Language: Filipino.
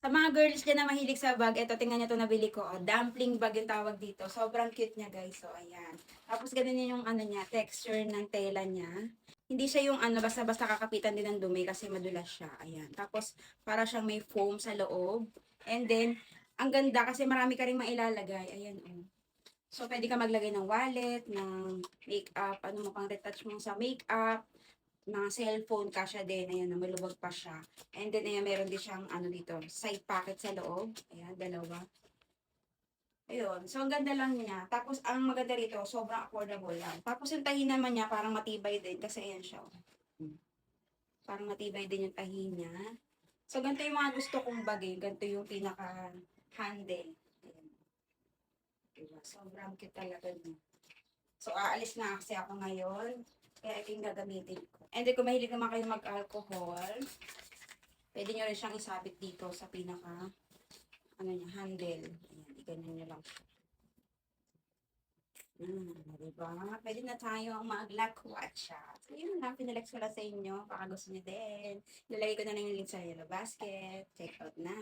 Sa mga girls diyan na mahilig sa bag, eto tingnan niyo 'to nabili ko, oh, dumpling bag yung tawag dito. Sobrang cute niya guys, so ayan. Tapos ganun yung ano niya, texture ng tela niya. Hindi siya yung ano, basta-basta kakapitan din ng dumi kasi madulas siya, ayan. Tapos para siyang may foam sa loob. And then, ang ganda kasi marami ka ring mailalagay, ayan oh. So, pwede ka maglagay ng wallet, ng makeup, ano mo pang retouch mo sa makeup, mga cellphone, kasya din. Ayan, na malubog pa siya. And then, ayan, meron din siyang, ano dito, side pocket sa loob. Ayan, dalawa. Ayun. So, ang ganda lang niya. Tapos, ang maganda rito, sobrang affordable lang. Tapos, yung tahi naman niya, parang matibay din. Kasi, ayan siya. Oh. Parang matibay din yung tahi niya. So, ganito yung mga gusto kong bagay. Ganito yung pinaka-handle. Ayan. Diba? Sobrang cute talaga niya. So, aalis na kasi ako ngayon. Kaya ito yung gagamitin ko. And then, kung mahilig naman kayo mag-alcohol, pwede nyo rin siyang isabit dito sa pinaka, ano niya, handle. Ayan, iganyan nyo lang. Diba? Pwede na tayo mag-lakwatsa. So, yun lang. Pinalex ko lang sa inyo. Baka gusto nyo din. Nilagay ko na lang yung link sa yellow basket. Check out na.